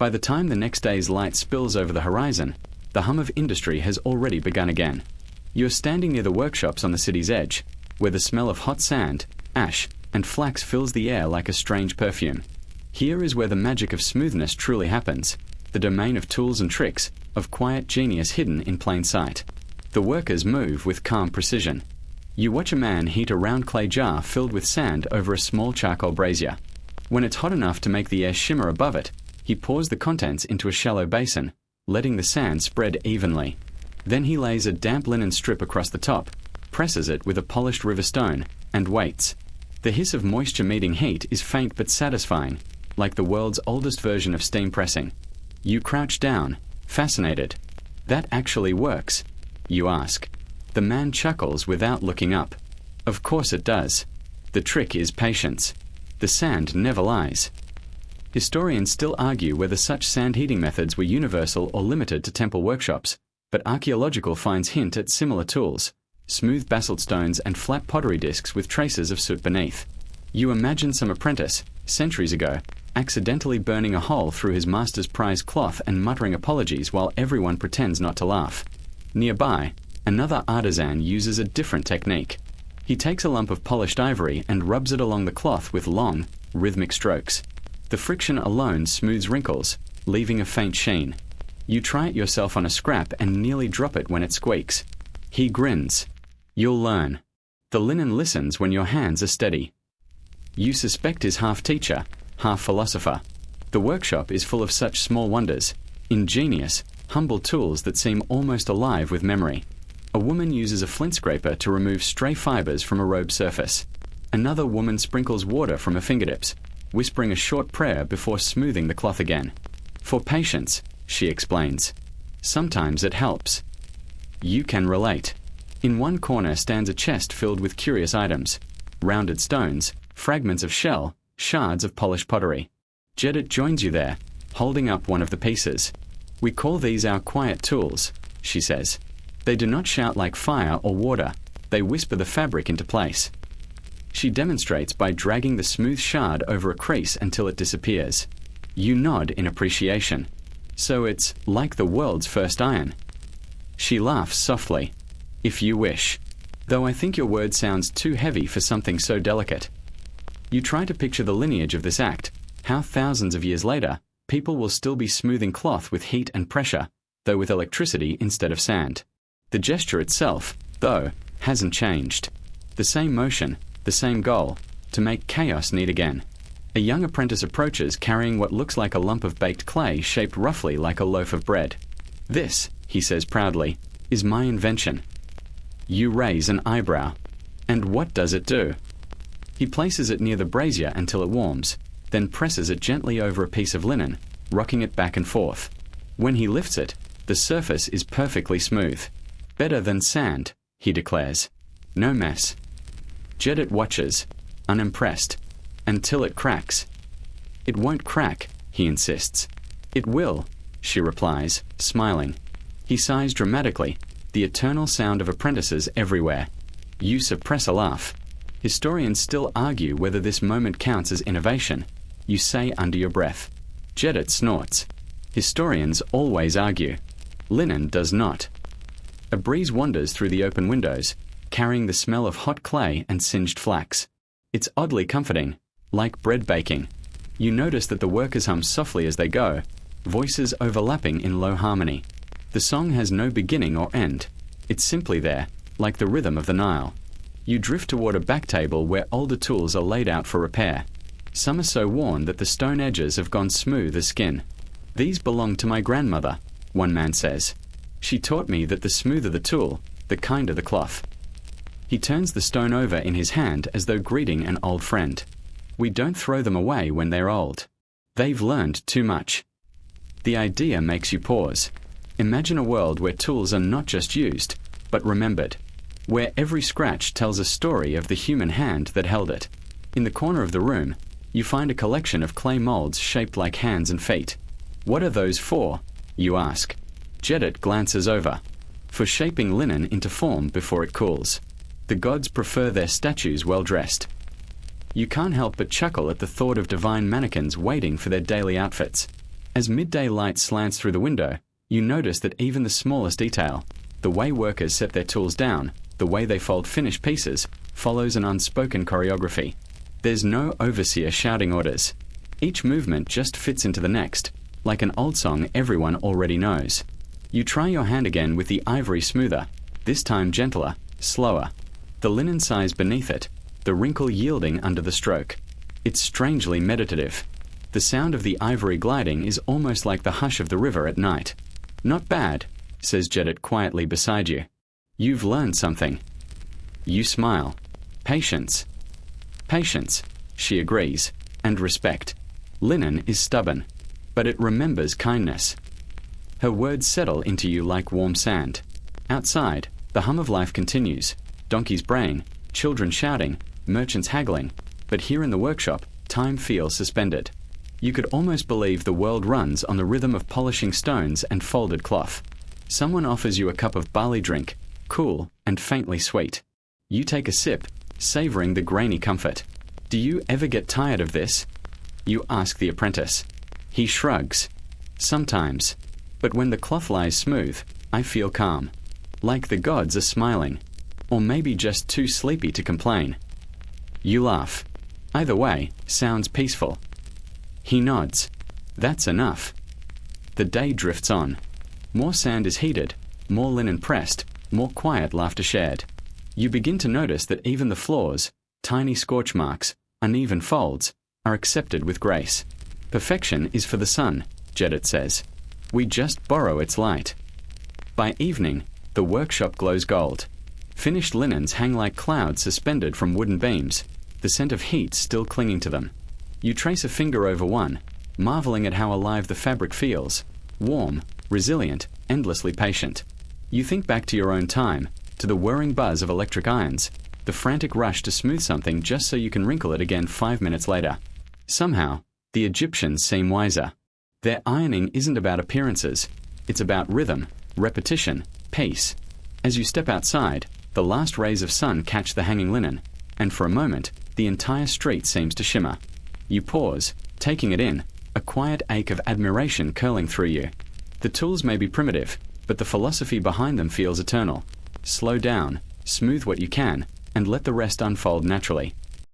By the time the next day's light spills over the horizon, the hum of industry has already begun again. You are standing near the workshops on the city's edge, where the smell of hot sand, ash, and flax fills the air like a strange perfume. Here is where the magic of smoothness truly happens, the domain of tools and tricks, of quiet genius hidden in plain sight. The workers move with calm precision. You watch a man heat a round clay jar filled with sand over a small charcoal brazier. When it's hot enough to make the air shimmer above it, he pours the contents into a shallow basin, letting the sand spread evenly. Then he lays a damp linen strip across the top, presses it with a polished river stone, and waits. The hiss of moisture meeting heat is faint but satisfying, like the world's oldest version of steam pressing. You crouch down, fascinated. That actually works? You ask. The man chuckles without looking up. Of course it does. The trick is patience. The sand never lies. Historians still argue whether such sand heating methods were universal or limited to temple workshops, but archaeological finds hint at similar tools: smooth basalt stones and flat pottery discs with traces of soot beneath. You imagine some apprentice, centuries ago, accidentally burning a hole through his master's prized cloth and muttering apologies while everyone pretends not to laugh. Nearby, another artisan uses a different technique. He takes a lump of polished ivory and rubs it along the cloth with long, rhythmic strokes. The friction alone smooths wrinkles, leaving a faint sheen. You try it yourself on a scrap and nearly drop it when it squeaks. He grins. You'll learn. The linen listens when your hands are steady. You suspect is half teacher, half philosopher. The workshop is full of such small wonders, ingenious, humble tools that seem almost alive with memory. A woman uses a flint scraper to remove stray fibers from a robe's surface. Another woman sprinkles water from her fingertips, whispering a short prayer before smoothing the cloth again. For patience, she explains. Sometimes it helps. You can relate. In one corner stands a chest filled with curious items: rounded stones, fragments of shell, shards of polished pottery. Jedit joins you there, holding up one of the pieces. We call these our quiet tools, she says. They do not shout like fire or water. They whisper the fabric into place. She demonstrates by dragging the smooth shard over a crease until it disappears. You nod in appreciation. So it's like the world's first iron. She laughs softly. If you wish. Though I think your word sounds too heavy for something so delicate. You try to picture the lineage of this act, how thousands of years later, people will still be smoothing cloth with heat and pressure, though with electricity instead of sand. The gesture itself, though, hasn't changed. The same motion, the same goal: to make chaos neat again. A young apprentice approaches carrying what looks like a lump of baked clay shaped roughly like a loaf of bread. This, he says proudly, is my invention. You raise an eyebrow. And what does it do? He places it near the brazier until it warms, then presses it gently over a piece of linen, rocking it back and forth. When he lifts it, the surface is perfectly smooth. Better than sand, he declares. No mess. Jedit watches, unimpressed, until it cracks. It won't crack, he insists. It will, she replies, smiling. He sighs dramatically, the eternal sound of apprentices everywhere. You suppress a laugh. Historians still argue whether this moment counts as innovation. You say under your breath. Jedit snorts. Historians always argue. Linen does not. A breeze wanders through the open windows, carrying the smell of hot clay and singed flax. It's oddly comforting, like bread baking. You notice that the workers hum softly as they go, voices overlapping in low harmony. The song has no beginning or end. It's simply there, like the rhythm of the Nile. You drift toward a back table where older tools are laid out for repair. Some are so worn that the stone edges have gone smooth as skin. These belong to my grandmother, one man says. She taught me that the smoother the tool, the kinder the cloth. He turns the stone over in his hand as though greeting an old friend. We don't throw them away when they're old. They've learned too much. The idea makes you pause. Imagine a world where tools are not just used, but remembered. Where every scratch tells a story of the human hand that held it. In the corner of the room, you find a collection of clay molds shaped like hands and feet. What are those for? You ask. Jedit glances over. For shaping linen into form before it cools. The gods prefer their statues well dressed. You can't help but chuckle at the thought of divine mannequins waiting for their daily outfits. As midday light slants through the window, you notice that even the smallest detail, the way workers set their tools down, the way they fold finished pieces, follows an unspoken choreography. There's no overseer shouting orders. Each movement just fits into the next, like an old song everyone already knows. You try your hand again with the ivory smoother, this time gentler, slower. The linen sighs beneath it, the wrinkle yielding under the stroke. It's strangely meditative. The sound of the ivory gliding is almost like the hush of the river at night. Not bad, says Jedit quietly beside you. You've learned something. You smile. Patience. Patience, she agrees, and respect. Linen is stubborn, but it remembers kindness. Her words settle into you like warm sand. Outside, the hum of life continues. Donkeys braying, children shouting, merchants haggling. But here in the workshop, time feels suspended. You could almost believe the world runs on the rhythm of polishing stones and folded cloth. Someone offers you a cup of barley drink, cool and faintly sweet. You take a sip, savoring the grainy comfort. Do you ever get tired of this? You ask the apprentice. He shrugs. Sometimes. But when the cloth lies smooth, I feel calm. Like the gods are smiling. Or maybe just too sleepy to complain. You laugh. Either way, sounds peaceful. He nods. That's enough. The day drifts on. More sand is heated, more linen pressed, more quiet laughter shared. You begin to notice that even the flaws, tiny scorch marks, uneven folds, are accepted with grace. Perfection is for the sun, Jedit says. We just borrow its light. By evening, the workshop glows gold. Finished linens hang like clouds suspended from wooden beams, the scent of heat still clinging to them. You trace a finger over one, marveling at how alive the fabric feels, warm, resilient, endlessly patient. You think back to your own time, to the whirring buzz of electric irons, the frantic rush to smooth something just so you can wrinkle it again 5 minutes later. Somehow, the Egyptians seem wiser. Their ironing isn't about appearances, it's about rhythm, repetition, pace. As you step outside, the last rays of sun catch the hanging linen, and for a moment, the entire street seems to shimmer. You pause, taking it in, a quiet ache of admiration curling through you. The tools may be primitive, but the philosophy behind them feels eternal. Slow down, smooth what you can, and let the rest unfold naturally.